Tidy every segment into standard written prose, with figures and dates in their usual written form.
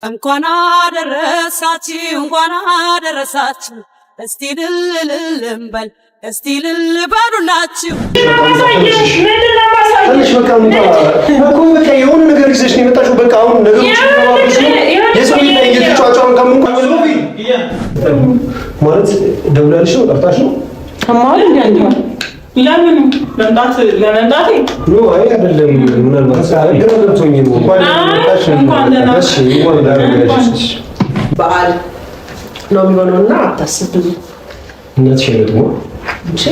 እንኳን አደረሳችሁ እንኳን አደረሳችሁ እስቲ ልልልልምበል እስቲ ልልበሉላችሁ ትንሽ በቃ እኮ በቃ የሆነ ነገር ይዘሽ ነው የመጣሽው። በቃ አሁን ነገሮች የሰው ላይ እየተጫጫውን ከምንቆይ ማለት ደውላለሽ ነው ጠርታሽ ነው ከማል እንዴ ለምን ለመምጣቴ ነው? አይ አይደለም ምናልባት ግራ ገብቶኝ ነው። እንኳን ደህና በዓል ነው የሚሆነውና አታስብ ብዙ እናትሽ ደግሞ እሺ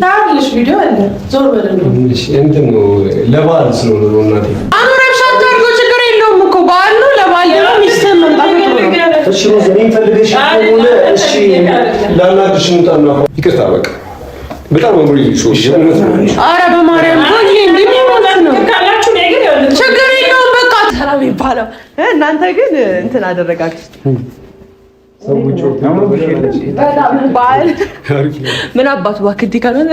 ታዲያሽ ቪዲዮ አለ ዞር በለው እሺ እንትን ነው ለበዓል ስለሆነ ነው እናቴ አኖራሽ አታርጎ ችግር የለውም እኮ በዓል ነው ለበዓል ነው ሚስትህን መምጣት ነው። እሺ ነው ዘኔ ፈልገሽ ሆነ እሺ ላናግርሽ እንጣና ይቅርታ በቃ በጣም አምሮ ይሾሽ አረ በማርያም ቆይ እንደሚሆን ነው ካላችሁ ነገር ያለ ችግር የለውም በቃ ሰላም ይባላል። እናንተ ግን እንትን አደረጋችሁ ሰዎች በጣም በዓል ምን አባቱ ባክዲ ካልሆነ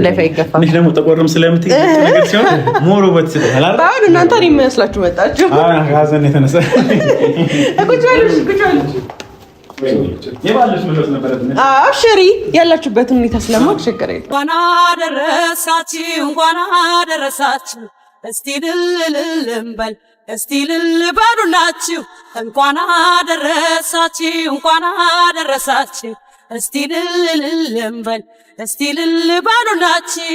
ላይፍ አይገፋም። እኔ ደግሞ ተቆርም ስለምትይ ነገር ሲሆን ሞር ውበት ስለታላ ባሁን እናንተ እኔ የሚመስላችሁ መጣችሁ ሀዘን የተነሳ ቁጭ በሉ የባለሽ መስሎት ነበር። አብሽሪ ያላችሁበትን ሁኔታ ስለማውቅ ችግር የለም። እንኳን አደረሳችሁ እንኳን አደረሳችሁ እስቲ ልልልልምበል እስቲ ልልበሉላችሁ እንኳን አደረሳችሁ እንኳን አደረሳችሁ እስቲ ልልልልምበል እስቲ ልልበሉላችሁ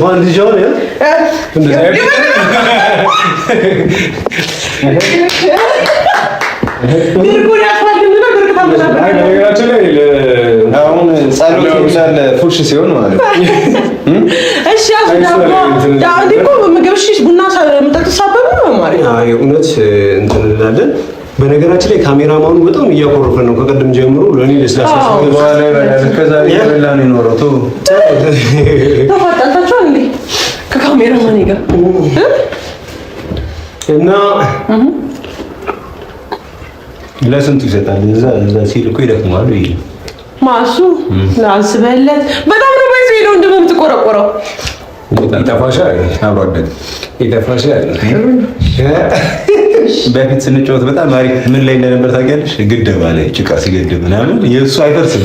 ባንዲጃውን አሁን ጸሎት ይላል ፉሽ ሲሆን ማለት እሺ ዳዲኮ ምግብሽ ቡና ምጣጥሳበብ ነው ማለት አይ እውነት እንትን እንላለን። በነገራችን ላይ ካሜራማኑ በጣም እያኮረፈ ነው ከቀደም ጀምሮ ለኔ ለስላሳ በኋላ ከዛ ይበላ ነው የኖረው ተፋጣጣችሁ እንዴ ከካሜራማን ጋር እና ለስንቱ ይሰጣል እዛ ሲል እኮ ይደክማሉ ይሄ ማሱ ላስበለት በጣም ነው ባይዘ ነው እንደምትቆረቆረው ይጠፋሻል አብሮ አደግ ይጠፋሻል። በፊት ስንጫወት በጣም አሪፍ ምን ላይ እንደነበር ታውቂያለሽ? ግድብ አለ ጭቃ ሲገድብ ምናምን የእሱ አይፈርስም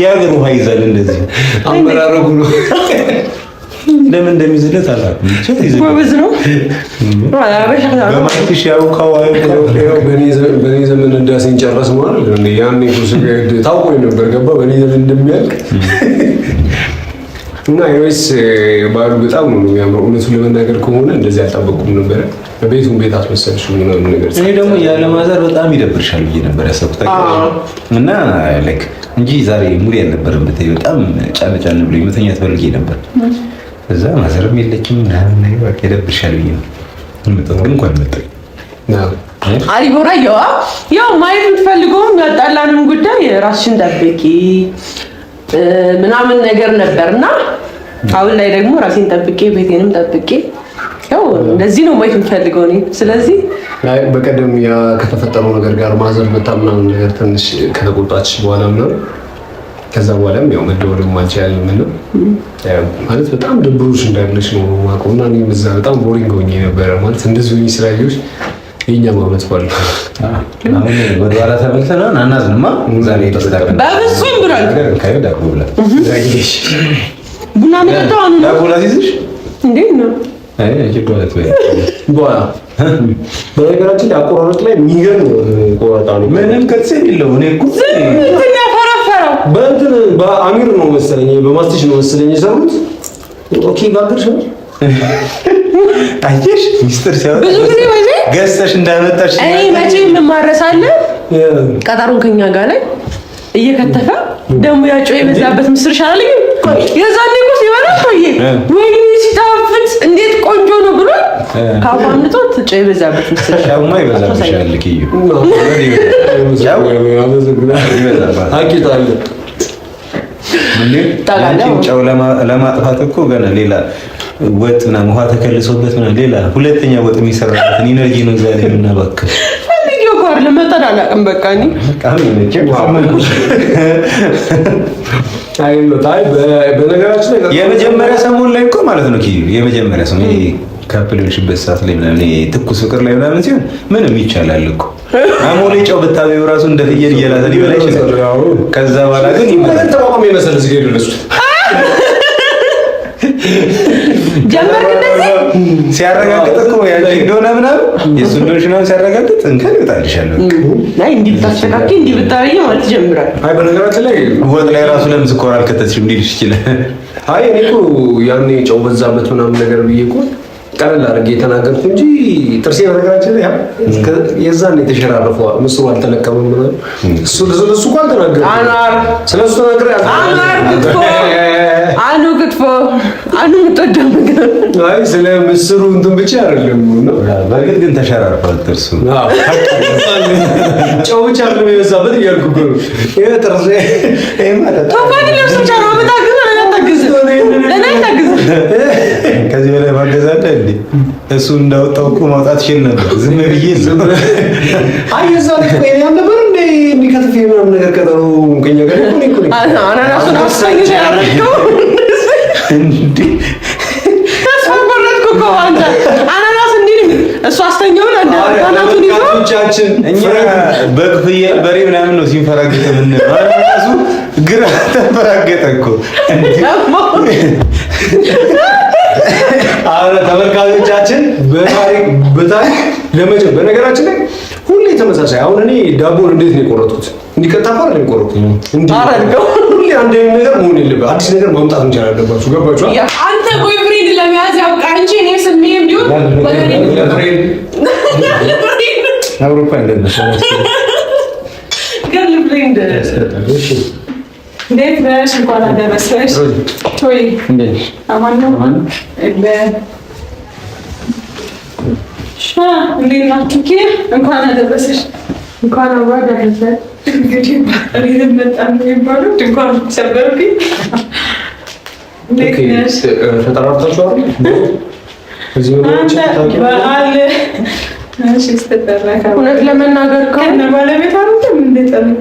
የሀገር ውሃ ይዛል እንደዚህ አመራረጉ ነው። ለምን እንደሚዝለት አላውቅም። ብቻ ይዘል ወብዝ ነው በማትሽ ያውካው በኔ ዘመን እንዳሰኝ ጨረስ ማለት ነው። ያኔ ኩስ ታውቆኝ ነበር ገባ በኔ ዘመን እንደሚያልቅ እና አይወይስ ባሉ በጣም ነው የሚያምረው። እውነቱን ለመናገር ከሆነ እንደዚህ አልጠበቅኩም ነበር። በቤቱም ቤት አስመሰልሽው ምናምን ነገር እኔ ደግሞ ያለ ማዘር በጣም ይደብርሻል ብዬ ነበር ያሰብኩት እና ላይክ እንጂ ዛሬ ሙሉ ያልነበረም በተይ በጣም ጫን ብሎ መተኛት ፈልጌ ነበር። እዛ ማዘርም የለችም ምናምን ነገር በቃ ይደብርሻል ብዬ ነው የምመጣው። ግን እንኳን መጣ አሪቦራ ያው ማየት የምትፈልገውም ያጣላንም ጉዳይ ራስሽን ጠብቂ ምናምን ነገር ነበርና አሁን ላይ ደግሞ ራሴን ጠብቄ ቤቴንም ጠብቄ ያው እንደዚህ ነው ማየት የምፈልገው እኔ። ስለዚህ በቀደም ያ ከተፈጠረው ነገር ጋር ማዘር መጣ ምናምን ነገር ትንሽ ከተቆጣች በኋላ ምናምን ከዛ በኋላም ያው መደወልም አልቻልንም እና ማለት በጣም ደብሮሽ እንዳለሽ ነው ማቆና እኔ እዛ በጣም ቦሪንግ ሆኜ ነበር ማለት እንደዚህ ሆኜ ስላየሁሽ የኛ ማለት ባል አሁን ወደ ኋላ ተመልሰን አናዝንማ ዛሬ ተስተካከለ በፍጹም ብሏል ካይዳ ብላ ዛሬሽ ቡና መጣው ነው ዳቦላ ይዝሽ እንዴ ነው አይ ጀዶላት ወይ በኋላ በነገራችን ላይ አቆራረጥ ላይ የሚገርም ቆራጣ ነው። ምንም ከጽ የለው እኔ እኮ እንትን ያፈራፈረው በእንትን በአሚር ነው መሰለኝ በማስቲሽ ነው መሰለኝ የሰሩት። ኦኬ ጋግርሽ ነው አየሽ ሚስጥር ሲያወጣ ብዙ ጊዜ ወይኔ ገዝተሽ እንዳመጣሽ እኔ መቼም እንማረሳለ ቀጠሩን ከኛ ጋር ላይ እየከተፈ ደግሞ ያጮ የበዛበት ምስር ይሻላል። የዛኔ እኮ ሲበላ ቆየ ወይኔ ሲጣፍጥ እንዴት ቆንጆ ነው ብሎ ካፋምጦ ጮ የበዛበት ምስር ያውማ ይበዛብሻል ልክዩ ያው አቂታለ እንዴ ጫው ለማጥፋት እኮ ገና ሌላ ወጥ ምናምን ውሃ ተከልሶበት ምናምን ሌላ ሁለተኛ ወጥ የሚሰራበትን ኢነርጂ ነው እዛ ላይ የምናባክህ። ፈልጌው እኮ አይደለም መጠን አላውቅም። በቃ እኔ በነገራችን ላይ የመጀመሪያ ሰሞን ላይ እኮ ማለት ነው የመጀመሪያ ሰሞን ይሄ ካፕል የሆንሽበት ሰዓት ላይ ምናምን ትኩስ ፍቅር ላይ ምናምን ሲሆን ምንም ይቻላል እኮ አሞሌ ጨው ብታበይው ራሱ እንደ ፍየል እየላተ ሊበላ ይችላል። ከዛ በኋላ ግን ይመጣል ተቋቋም ይመስል እዚህ ሄዱ ለሱ ጀመርክ እንደዚህ ሲያረጋግጥ እኮ ያንቺ እንደሆነ ምናምን የእሱ እንደሆነ ምናምን ሲያረጋግጥ እንከን ይወጣልሻል። አይ እንዲህ ብታስተካክል እንዲህ ብታረጊ ማለት ጀምራል። አይ በነገራችን ላይ ወጥ ላይ ራሱ ለምን ስኮር አልከተትሽም ሊልሽ ይችላል። አይ እኔ እኮ ያኔ ጨው በዛበት ምናምን ነገር ብዬ እኮ ቀለል አድርጌ የተናገርኩ እንጂ ጥርሴ በነገራችን ላይ የዛን የተሸራረፈው ምስሩ አልተለቀመም ምናምን እሱ እኮ አልተናገርኩም። አናር ስለሱ ተናግሬ አናር ክትፎ አኑ የምትወደው ምግብ አይ ስለ ምስሩ እንትን ብቻ አይደለም ነው። በእርግጥ ግን ተሸራርፏል ጥርሱ። ጨው ብቻ አይደለም የበዛበት እያልኩ እኮ ነው። ይሄ ጥርሴ ተፋቂ ለብሶ ቻራ መታገዝ ከዚህ በላይ ማገዝ አለ እንዴ? እሱ እንዳወጣው እኮ ማውጣት ይችል ነበር። ዝም ብዬ ነው። አይ የዛን እኮ ያም ነበር እንዴ የሚከትፍ ምናምን ነገር ቀጠሮ ከኛ ጋር እኮ ነው። አናናሱን አስተኝ ያረከው እንዴ ተስፋቆረጥኩ እኮ አንተ አናናስ እንዴ እሱ አስተኛውን አንተ አናናሱን ይዞ ብቻችን እኛ በክፍያ በሬ ምናምን ነው ሲንፈራገጥ ምን አናናሱ ግራ ተፈራገጠ እኮ እንዴ አረ ተመልካቾቻችን በታሪክ ለመጀመር በነገራችን ላይ ሁሌ ተመሳሳይ። አሁን እኔ ዳቦን እንዴት ነው የቆረጥኩት? እንዲቀጣፋ አይደለም የቆረጥኩት። እንዴ አረጋው ሁሌ አንድ ነገር መሆን የለበት። አዲስ ነገር ማምጣት እንችላለን። አለባችሁ ገባችሁ? አንተ ቦይፍሬንድ ለመያዝ ያብቃ እንጂ እኔ ስሜም ቢሆን አውሮፓ እንደነሰለ ገርልፍሬንድ እሺ እንዴት ነሽ? እንኳን አደረሰሽ። ቶይ እንዴት አማን ነው? እንዴት ናችሁ? እንኳን አደረሰሽ። እንኳን አብሮ አደረሰ። እንግዲህ እኔም በጣም የሚባለው ድንኳን ሰበርኩኝ። እንዴት ነሽ? ተጠራርታችኋል? እዚህ በዓል እሺ ስትጠራካ እውነት ለመናገር ከሆነ ባለቤት አይደለም እንዴት ነው?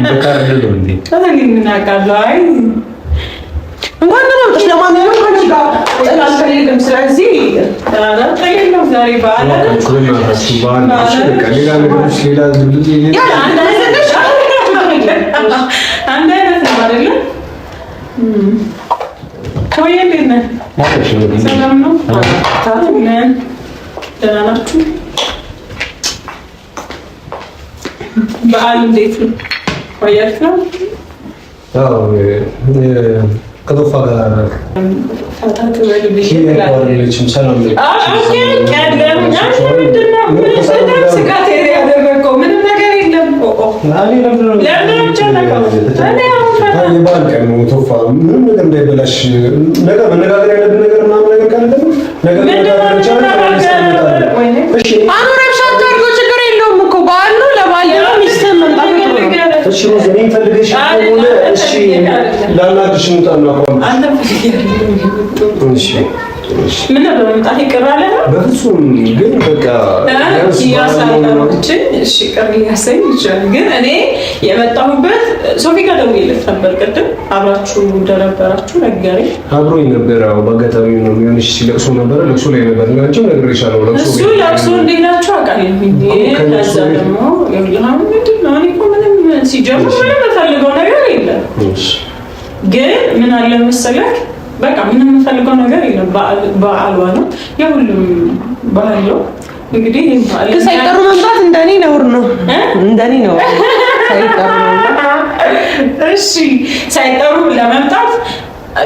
በካርድ ነው እንዴ? ታዲያ ምን አውቃለሁ። አይ እንኳን ለማምጣት ለማንኛውም ከነጋ አልፈልግም። ስለዚህ አላጠየለም ዛሬ በዓል አይደል? አንድ አይነት ነው አይደል? ወይ እንዴት ነህ? ሰላም ነው? ደህና ናችሁ? በዓል እንዴት ነው? ቆያት ነው? አዎ ከዶፋ ጋር ታታት ወደ ልጅ ለችም ሰላም ነው። ኦኬ ቀደም ስጋት ያደረገው ምንም ነገር የለም። የበዓል ቀን ነው ቶፋ ምንም ነገር እንዳይበላሽ ነገር መነጋገር ያለብን ነገር ምናምን ነገር ካለ ደግሞ ነገር መነጋገር ይቻላል። እሺ አኖረሽ አታርጎ ችግር የለውም እኮ በዓል ነው። ለበዓል ነው ሚስትህን መምጣት ነው። እሺ ሮዝ እኔ ፈልገሽ ከሆነ እሺ ላናግርሽ እንጣና አቋም አንተ ፈልገሽ እሺ ምን ነው በመምጣት ይቀራል ነው? በፍጹም ግን በቃ እሺ ቅር ሊያሰኝ ይችላል። ግን እኔ የመጣሁበት ሶፊ ጋር ደውዬለት ነበር ቅድም አብራችሁ እንደነበራችሁ ነገረኝ። አብሮኝ ነበር። አዎ በአጋጣሚ ነው የሆነች ሲለቅሶ ነበር። ለቅሶ ላይ ነበር እንጂ ነግሬሻለሁ። እሱ ለቅሶ እንዴት ናቸው አውቃለሁ። ከዛ ደግሞ ይሁን ምንድን ነው እኔ እኮ ምንም ሲጀምር ምንም የምፈልገው ነገር የለም። ግን ምን አለ መሰለህ በቃ ምንም የምፈልገው ነገር የለም። በዓሏ ነው የሁሉም ባህል ነው። እንግዲህ ሳይጠሩ መምጣት እንደኔ ነውር ነው። እንደኔ ነው ሳይጠሩ መምጣት። እሺ ሳይጠሩ ለመምጣት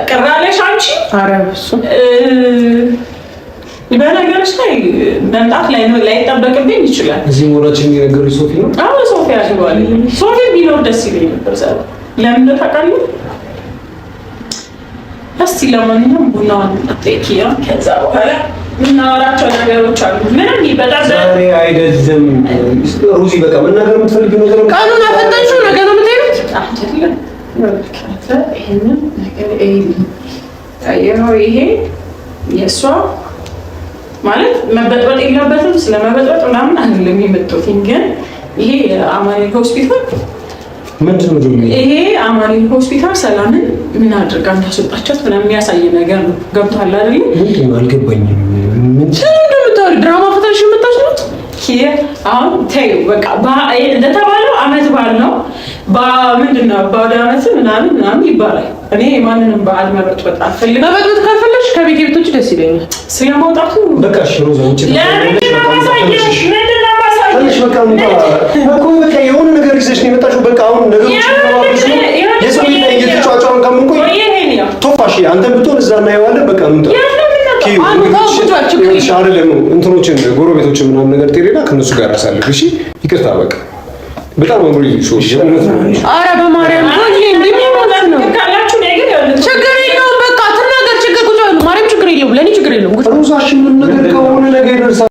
ቅር አለሽ አንቺ? ኧረ እሱ በነገርሽ ላይ መምጣት ላይጠበቅብኝ ይችላል። እዚህ ሞራችን የነገሩኝ ሶፊ ነው። አዎ ሶፊ አድርጓል። ሶፊ ቢኖር ደስ ይለኝ ነበር። ዛሬ ለምን ታውቃለህ? እስቲ ለማንኛውም ቡናውን ጠይቂያ ከዛ በኋላ ምናወራቸው ነገሮች አሉ። ምንም ይበጣል ዛሬ አይደለም ሩዚ በቃ መናገር የምትፈልጊው ነገር ነው። ቃሉን አፈጠንሽው ነገር ነው የምትሄዱት አይደለም? ይሄንን ነገር ይሄ የእሷ ማለት መበጥበጥ የለበትም። ስለመበጥበጥ ምናምን አይደለም የመጣሁት፣ ግን ይሄ አማኑኤል ሆስፒታል ምንድን ነው ደግሞ ይሄ አማኑኤል ሆስፒታል ሰላምን ምን አድርጋ እንዳስወጣቻት ምናምን የሚያሳይ ነገር ነው። ገብቶሃል አይደል? ምንድን ነው አልገባኝም። ምን እንደምታወሪ ድራማ ፈተሽ የምታሽ ነው። አሁን ተይው በቃ እንደተባለው አመት በዓል ነው። ምንድን ነው በአውደ ዓመት ምናምን ይባላል። እኔ ማንንም በዓል መበጥበጥ አልፈልግም። መበጥበጥ ካልፈለግሽ ከቤት ቤቶች ደስ ይለኛል። ስለማውጣቱ በቃ ሽሮ ዘውጭ በቃ የሆነ ነገር ይዘሽ ነው የመጣሽው። በቃ አሁን ነገሮች የሰው ላይ እየተጫጫውን ከምንቆይ ቶፋሽ አንተን ብትሆን እዛ እናየዋለን። በቃ ምን አይደለም እንትኖችን ጎረቤቶችን ምናምን ነገር ጤሌላ ከእነሱ ጋር አሳልፍ። እሺ ይቅርታ በቃ በጣም አምሪ ሾ ኧረ በማርያም ችግር የለውም። በቃ ትናገር ችግር ቁጭ በሉ። ማርያም ችግር የለውም። ለእኔ ችግር የለውም። ሩዛሽን ምን ነገር ከሆነ ነገር ይደርሳል።